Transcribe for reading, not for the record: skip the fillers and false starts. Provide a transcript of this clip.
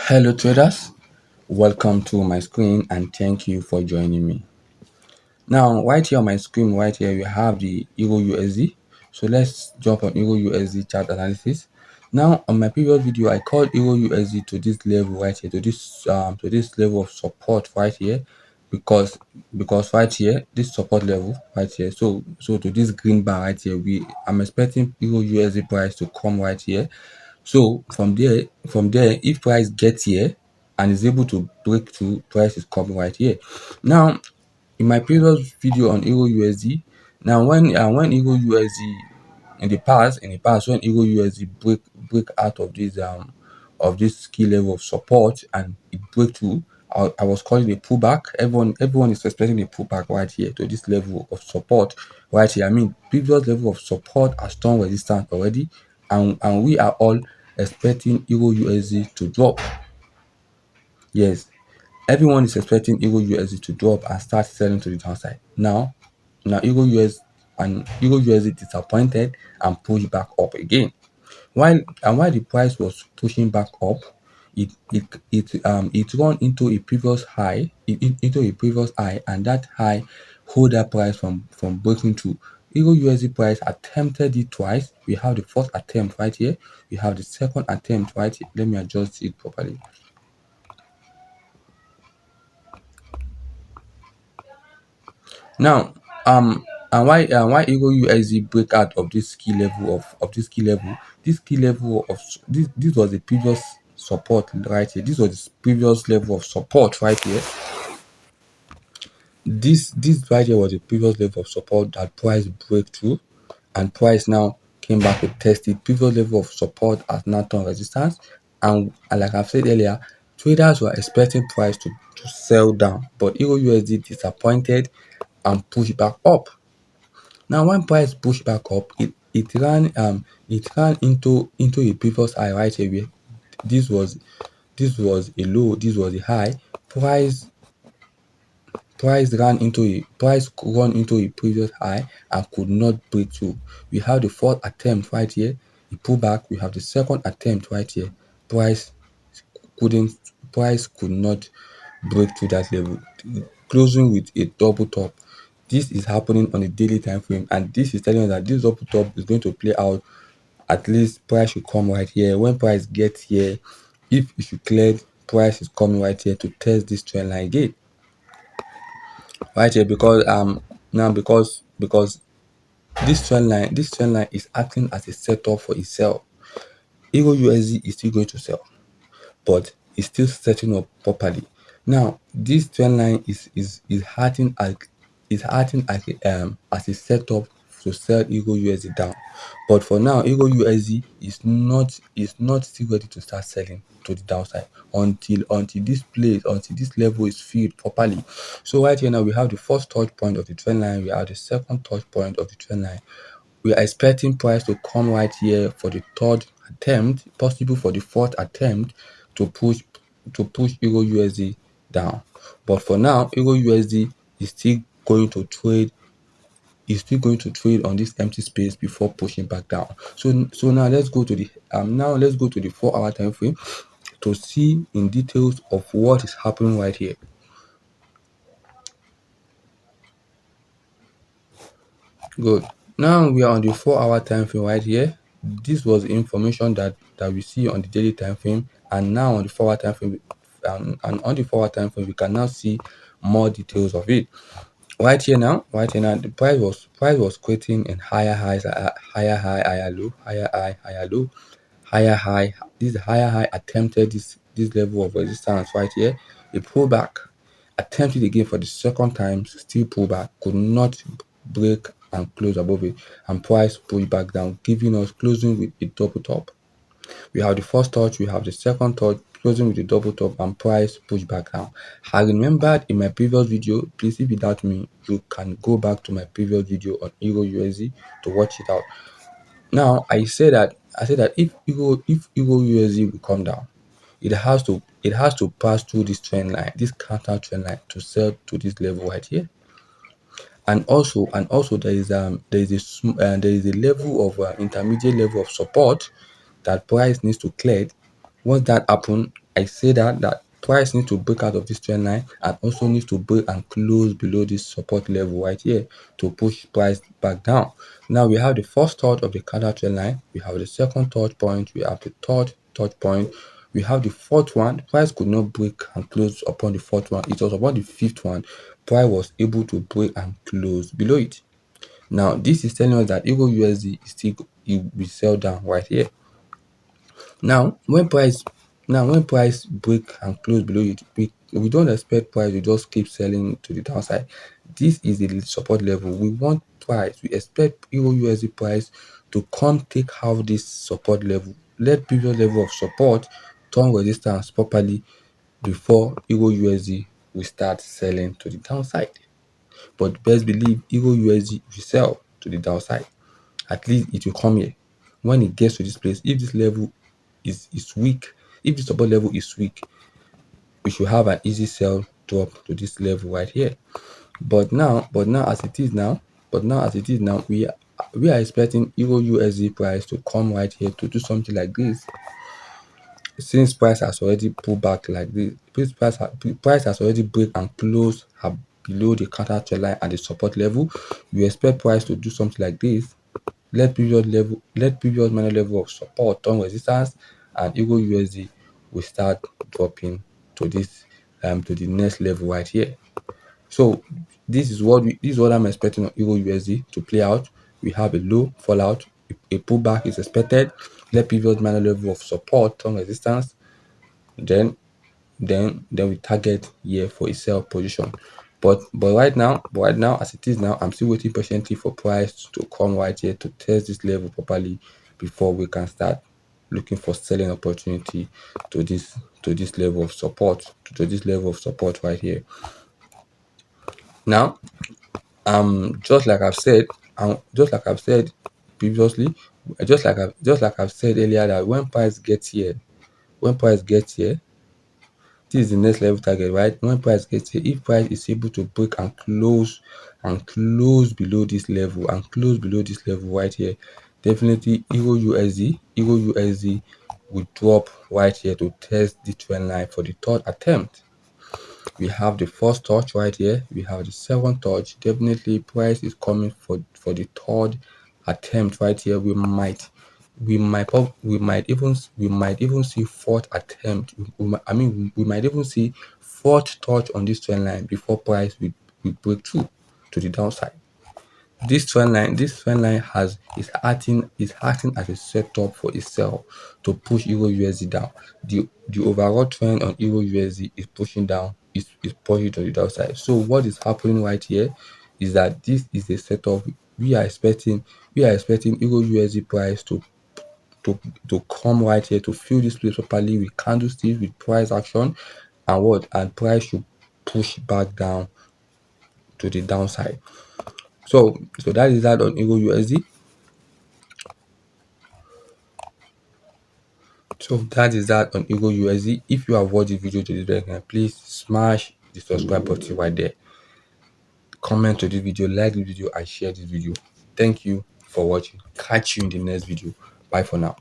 Hello traders, welcome to my screen and thank you for joining me. Now right here on my screen, right here we have the Euro USD. So let's jump on Euro USD chart analysis. Now on my previous video I called Euro USD to this level right here, to this level of support right here, because right here this support level right here, so to this green bar right here, I'm expecting Euro USD price to come right here. So from there, if price gets here and is able to break through, price is coming right here. Now, in my previous video on Euro USD, now when Euro USD in the past when Euro USD break out of this key level of support and it break through, I was calling a pullback. Everyone is expecting a pullback right here to this level of support right here. I mean, previous level of support has strong resistance already, and we are all expecting Euro USD to drop. Yes, everyone is expecting Euro USD to drop and start selling to the downside. Now Euro USD disappointed and pushed back up again. While the price was pushing back up, it run into a previous high, and that high hold that price from breaking through. Euro USD price attempted it twice. We have the first attempt right here. We have the second attempt right here. Let me adjust it properly. Now, and why Euro USD break out of this key level this was the previous support right here. This was the previous level of support right here. This right here was the previous level of support that price break through, and price now came back to test the previous level of support as Nathan resistance. And like I've said earlier, traders were expecting price to sell down, but Euro USD disappointed and pushed back up. Now when price pushed back up, it ran into a previous high right here. This was a low, this was a high. Price run into a previous high and could not break through. We have the fourth attempt right here, it pulled back. We have the second attempt right here. Price couldn't price could not break through that level, closing with a double top. This is happening on a daily time frame, and this is telling us that this double top is going to play out. At least price should come right here. When price gets here, if it should clear, price is coming right here to test this trend line again right here, because this trend line is acting as a setup for itself. Euro USD is still going to sell, but it's still setting up properly. Now this trend line is acting as a setup to sell Euro USD down. But for now, Euro USD is not still ready to start selling to the downside until this level is filled properly. So right here now we have the first touch point of the trend line, we have the second touch point of the trend line. We are expecting price to come right here for the third attempt, possible for the fourth attempt, to push Euro USD down. But for now, Euro USD is still going to trade on this empty space before pushing back down. So now let's go to the 4-hour time frame to see in details of what is happening right here. Good. Now we are on the 4-hour time frame right here. This was the information that we see on the daily time frame, and now on the 4-hour time frame, we can now see more details of it. Right here now, the price was creating in higher highs, higher high, higher low, higher high, higher low, higher high. This higher high attempted this level of resistance right here. It pulled back, attempted again for the second time, still pull back, could not break and close above it, and price pulled back down, giving us closing with a double top. We have the first touch, we have the second touch, closing with the double top, and price push back down. I remembered in my previous video, please, if you doubt me, you can go back to my previous video on Euro USD to watch it out. Now I said that if Euro USD will come down, it has to pass through this trend line, this counter trend line, to sell to this level right here. And also there is a level of intermediate level of support that price needs to clear. Once that happens, I say that price needs to break out of this trend line and also needs to break and close below this support level right here to push price back down. Now we have the first touch of the candle trend line, we have the second touch point, we have the third touch point, we have the fourth one. Price could not break and close upon the fourth one. It was upon the fifth one price was able to break and close below it. Now this is telling us that Euro USD is still, it will sell down right here. Now when price break and close below it, we don't expect price to just keep selling to the downside. This is the support level. We want price, we expect Euro USD price to come take out this support level, let previous level of support turn resistance properly before Euro USD will start selling to the downside. But best believe Euro USD will sell to the downside. At least it will come here. When it gets to this place, if this level is weak, if the support level is weak, we should have an easy sell drop to this level right here. But now as it is now, we are expecting Euro USD price to come right here to do something like this. Since price has already pulled back like this, price has already break and close below the counter trend line at the support level, we expect price to do something like this. Let previous minor level of support turn resistance, and Euro USD will start dropping to this to the next level right here. So this is what I'm expecting on Euro USD to play out. We have a low fallout, a pullback is expected. Let previous minor level of support turn resistance, then we target here for a sell position. But right now as it is now, I'm still waiting patiently for price to come right here to test this level properly before we can start looking for selling opportunity to this level of support, to this level of support right here. Now, just like I've said previously, just like I've said earlier, that when price gets here, this is the next level target, right? When price gets here, if price is able to break and close below this level right here, definitely Euro USD will drop right here to test the trend line for the third attempt. We have the first touch right here, we have the second touch. Definitely price is coming for the third attempt right here. We might even see fourth attempt. We might even see fourth touch on this trend line before price will break through to the downside. This trend line is acting as a setup for a sell to push Euro USD down. The overall trend on Euro USD is pushing down, is pushing to the downside. So what is happening right here is that this is a setup. We are expecting Euro USD price to to come right here to fill this place properly with candlesticks, with price action, and price should push back down to the downside. So that is that on Euro USD. So that is that on Euro USD. If you have watched the video to this very end, please smash the subscribe button right there. Comment to this video, like the video, and share this video. Thank you for watching. Catch you in the next video. Bye for now.